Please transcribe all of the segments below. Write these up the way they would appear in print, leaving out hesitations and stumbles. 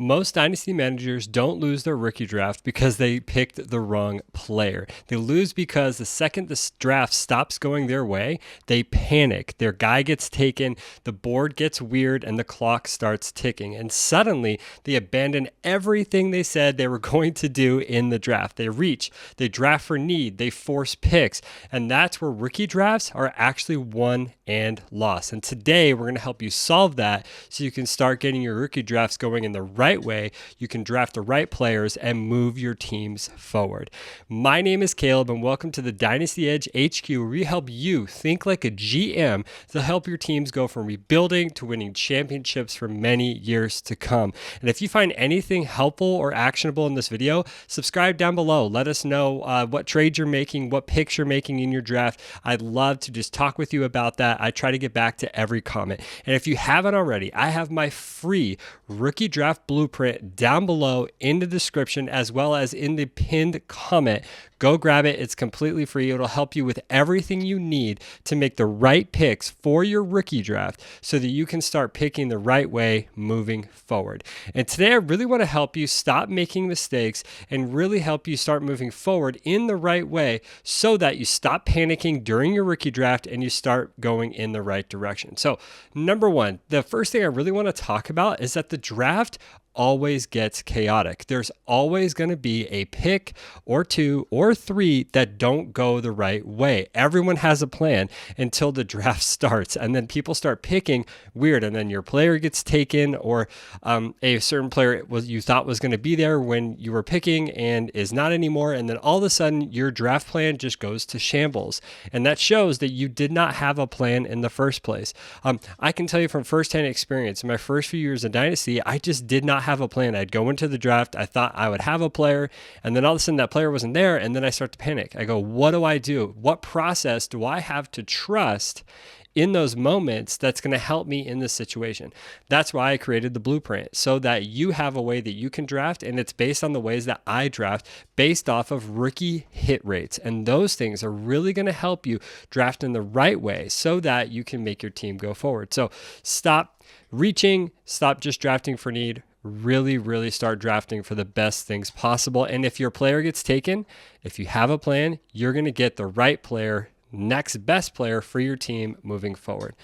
Most dynasty managers don't lose their rookie draft because they picked the wrong player. They lose because the second the draft stops going their way, they panic. Their guy gets taken, the board gets weird, and the clock starts ticking. And suddenly, they abandon everything they said they were going to do in the draft. They reach, they draft for need, they force picks. And that's where rookie drafts are actually won and lost. And today, we're going to help you solve that so you can start getting your rookie drafts going in the right way. You can draft the right players and move your teams forward. My name is Caleb, and welcome to the Dynasty Edge HQ, where we help you think like a GM to help your teams go from rebuilding to winning championships for many years to come. And if you find anything helpful or actionable in this video, subscribe down below. Let us know what trades you're making, what picks you're making in your draft. I'd love to just talk with you about that. I try to get back to every comment. And if you haven't already, I have my free rookie draft blueprint down below in the description, as well as in the pinned comment. Go grab it. It's completely free. It'll help you with everything you need to make the right picks for your rookie draft so that you can start picking the right way moving forward. And today I really want to help you stop making mistakes and really help you start moving forward in the right way so that you stop panicking during your rookie draft and you start going in the right direction. So, number one, the first thing I really want to talk about is that the draft always gets chaotic. There's always going to be a pick or two or three that don't go the right way. Everyone has a plan until the draft starts, and then people start picking weird, and then your player gets taken, or a certain player you thought was going to be there when you were picking and is not anymore, and then all of a sudden your draft plan just goes to shambles, and that shows that you did not have a plan in the first place. I can tell you from firsthand experience, in my first few years of Dynasty, I just did not have a plan. I'd go into the draft, I thought I would have a player, and then all of a sudden that player wasn't there, and then I start to panic. I go, what do I do? What process do I have to trust in those moments that's going to help me in this situation? That's why I created the blueprint, so that you have a way that you can draft, and it's based on the ways that I draft based off of rookie hit rates. And those things are really going to help you draft in the right way so that you can make your team go forward. So stop reaching, stop just drafting for need. Really start drafting for the best things possible. And if your player gets taken, if you have a plan, you're going to get the right player, next best player for your team moving forward.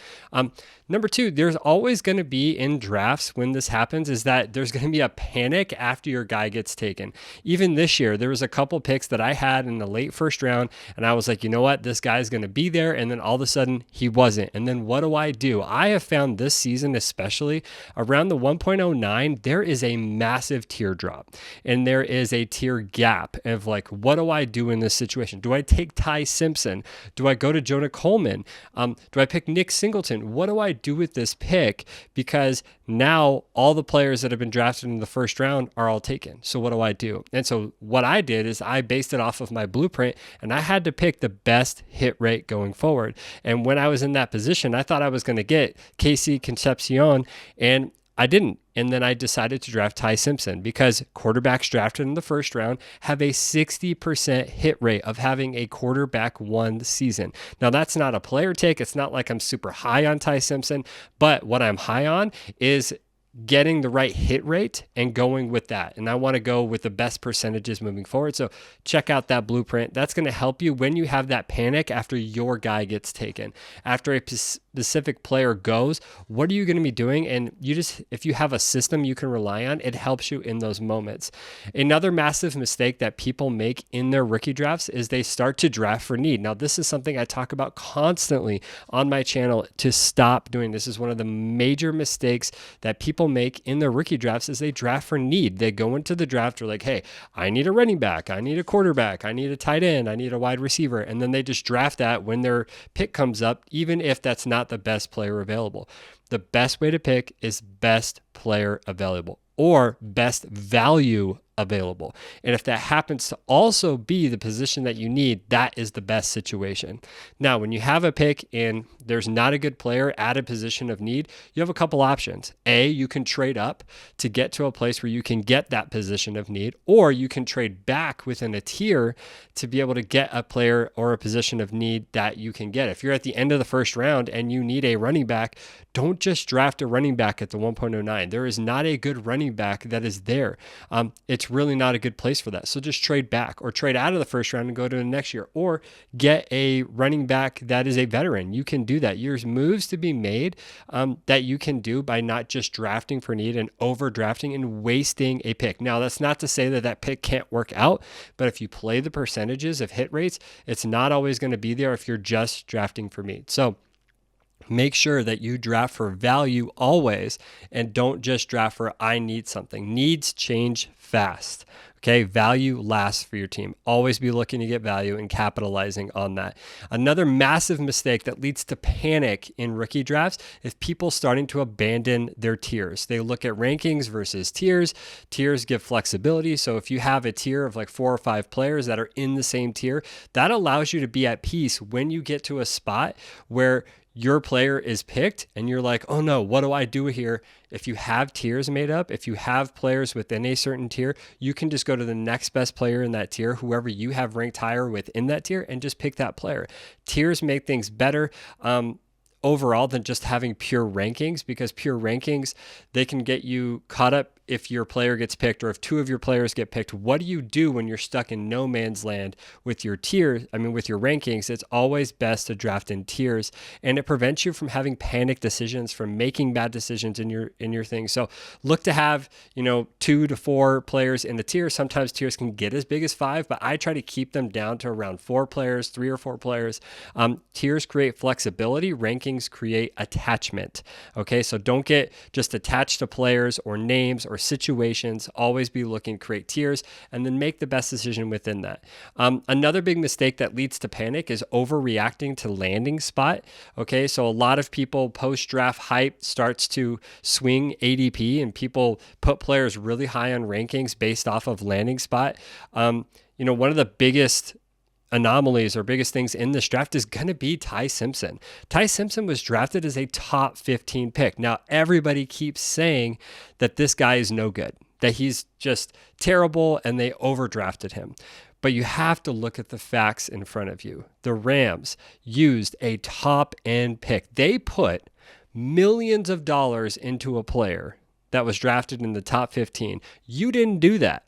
Number two, there's always going to be in drafts when this happens is that there's going to be a panic after your guy gets taken. Even this year, there was a couple picks that I had in the late first round, and I was like, you know what, this guy's going to be there, and then all of a sudden he wasn't. And then what do? I have found this season, especially around the 1.09, there is a massive tier drop, and there is a tier gap of like, what do I do in this situation? Do I take Ty Simpson? Do I go to Jonah Coleman? Do I pick Nick Singleton? What do I do with this pick? Because now all the players that have been drafted in the first round are all taken. So what do I do? And so what I did is I based it off of my blueprint, and I had to pick the best hit rate going forward. And when I was in that position, I thought I was going to get Casey Concepcion, and I didn't. And then I decided to draft Ty Simpson because quarterbacks drafted in the first round have a 60% hit rate of having a quarterback one season. Now, that's not a player take. It's not like I'm super high on Ty Simpson, but what I'm high on is getting the right hit rate and going with that. And I want to go with the best percentages moving forward. So check out that blueprint. That's going to help you when you have that panic after your guy gets taken. After a specific player goes, what are you going to be doing? And if you have a system you can rely on, it helps you in those moments. Another massive mistake that people make in their rookie drafts is they start to draft for need. Now, this is something I talk about constantly on my channel to stop doing. This is one of the major mistakes that people make in their rookie drafts is they draft for need. They go into the draft, they're like, hey, I need a running back, I need a quarterback, I need a tight end, I need a wide receiver. And then they just draft that when their pick comes up, even if that's not the best player available. The best way to pick is best player available or best value available. And if that happens to also be the position that you need, that is the best situation. Now, when you have a pick and there's not a good player at a position of need, you have a couple options. A, you can trade up to get to a place where you can get that position of need, or you can trade back within a tier to be able to get a player or a position of need that you can get. If you're at the end of the first round and you need a running back, don't just draft a running back at the 1.09. There is not a good running back that is there. It's really not a good place for that. So just trade back or trade out of the first round and go to the next year, or get a running back that is a veteran. You can do that. There's moves to be made that you can do by not just drafting for need and overdrafting and wasting a pick. Now, that's not to say that that pick can't work out, but if you play the percentages of hit rates, it's not always going to be there if you're just drafting for need. So make sure that you draft for value always, and don't just draft for I need something. Needs change fast. Okay, value lasts for your team. Always be looking to get value and capitalizing on that. Another massive mistake that leads to panic in rookie drafts is people starting to abandon their tiers. They look at rankings versus tiers. Tiers give flexibility. So if you have a tier of like 4 or 5 players that are in the same tier, that allows you to be at peace when you get to a spot where your player is picked and you're like, oh no, what do I do here? If you have tiers made up, if you have players within a certain tier, you can just go to the next best player in that tier, whoever you have ranked higher within that tier, and just pick that player. Tiers make things better overall than just having pure rankings, because pure rankings, they can get you caught up if your player gets picked or if 2 of your players get picked. What do you do when you're stuck in no man's land with your tiers? With your rankings, it's always best to draft in tiers, and it prevents you from having panic decisions, from making bad decisions in your thing. So look to have, 2 to 4 players in the tier. Sometimes tiers can get as big as 5, but I try to keep them down to around 4 players, 3 or 4 players. Tiers create flexibility. Rankings create attachment. Okay, so don't get just attached to players or names or situations. Always be looking to create tiers and then make the best decision within that. Another big mistake that leads to panic is overreacting to landing spot. Okay, so a lot of people post-draft hype starts to swing ADP, and people put players really high on rankings based off of landing spot. One of the biggest anomalies or biggest things in this draft is going to be Ty Simpson. Ty Simpson was drafted as a top 15 pick. Now, everybody keeps saying that this guy is no good, that he's just terrible, and they overdrafted him. But you have to look at the facts in front of you. The Rams used a top end pick. They put millions of dollars into a player that was drafted in the top 15. You didn't do that.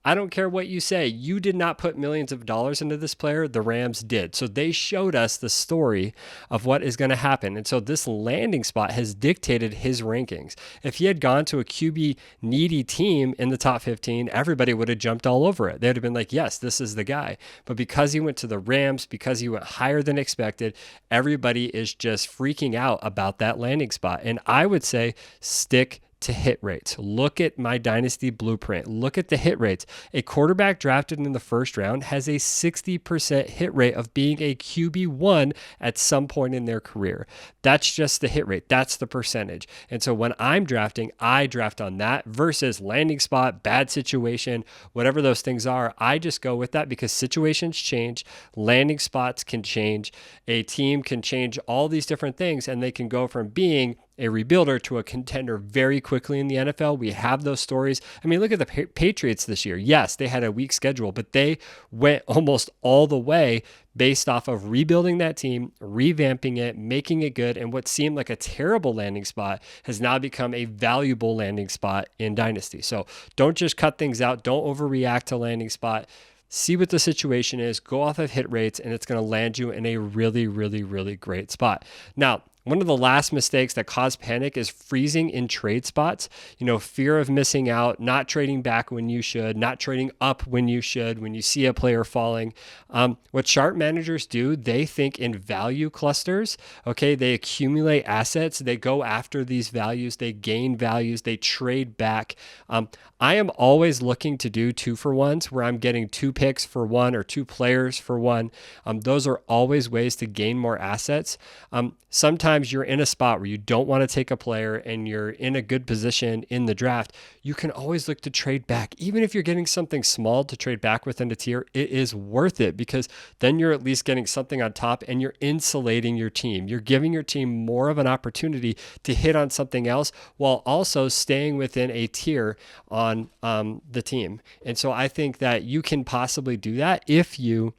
I don't care what you say. You did not put millions of dollars into this player. The Rams did. So they showed us the story of what is going to happen. And so this landing spot has dictated his rankings. If he had gone to a QB needy team in the top 15, everybody would have jumped all over it. They would have been like, yes, this is the guy. But because he went to the Rams, because he went higher than expected, everybody is just freaking out about that landing spot. And I would say stick to hit rates. Look at my Dynasty blueprint. Look at the hit rates. A quarterback drafted in the first round has a 60% hit rate of being a QB1 at some point in their career. That's just the hit rate. That's the percentage. And so when I'm drafting, I draft on that versus landing spot, bad situation, whatever those things are. I just go with that because situations change. Landing spots can change. A team can change all these different things, and they can go from being a rebuilder to a contender very quickly in the NFL. We have those stories. Look at the Patriots this year. Yes, they had a weak schedule, but they went almost all the way based off of rebuilding that team, revamping it, making it good, and what seemed like a terrible landing spot has now become a valuable landing spot in Dynasty. So don't just cut things out. Don't overreact to landing spot. See what the situation is, go off of hit rates, and it's going to land you in a really, really, really great spot. Now, one of the last mistakes that cause panic is freezing in trade spots. Fear of missing out, not trading back when you should, not trading up when you should, when you see a player falling. What chart managers do, they think in value clusters. Okay, they accumulate assets, they go after these values, they gain values, they trade back. I am always looking to do 2-for-1s where I'm getting 2 picks for 1 or 2 players for 1. Those are always ways to gain more assets. Sometimes sometimes you're in a spot where you don't want to take a player and you're in a good position in the draft, you can always look to trade back. Even if you're getting something small to trade back within a tier, it is worth it because then you're at least getting something on top and you're insulating your team. You're giving your team more of an opportunity to hit on something else while also staying within a tier on the team. And so I think that you can possibly do that if you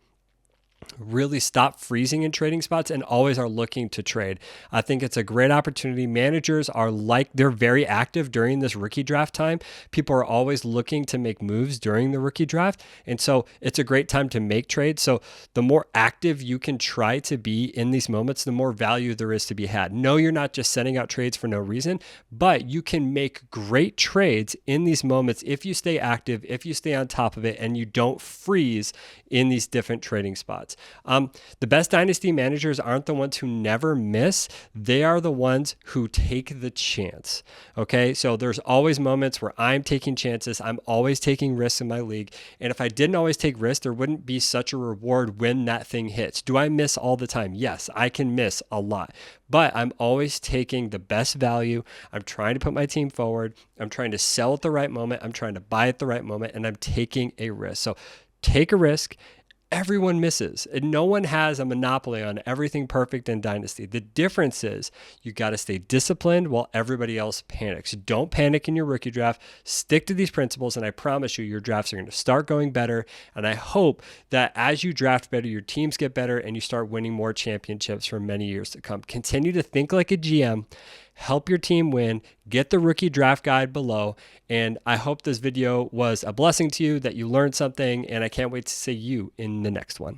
really stop freezing in trading spots and always are looking to trade. I think it's a great opportunity. Managers are they're very active during this rookie draft time. People are always looking to make moves during the rookie draft. And so it's a great time to make trades. So the more active you can try to be in these moments, the more value there is to be had. No, you're not just sending out trades for no reason, but you can make great trades in these moments if you stay active, if you stay on top of it, and you don't freeze in these different trading spots. The best dynasty managers aren't the ones who never miss. They are the ones who take the chance. Okay, so there's always moments where I'm taking chances. I'm always taking risks in my league. And if I didn't always take risks, there wouldn't be such a reward when that thing hits. Do I miss all the time? Yes, I can miss a lot. But I'm always taking the best value. I'm trying to put my team forward. I'm trying to sell at the right moment. I'm trying to buy at the right moment. And I'm taking a risk. So take a risk. Everyone misses, and no one has a monopoly on everything perfect in Dynasty. The difference is you got to stay disciplined while everybody else panics. Don't panic in your rookie draft. Stick to these principles, and I promise you your drafts are going to start going better. And I hope that as you draft better, your teams get better, and you start winning more championships for many years to come. Continue to think like a GM. Help your team win. Get the rookie draft guide below. And I hope this video was a blessing to you, that you learned something, and I can't wait to see you in the next one.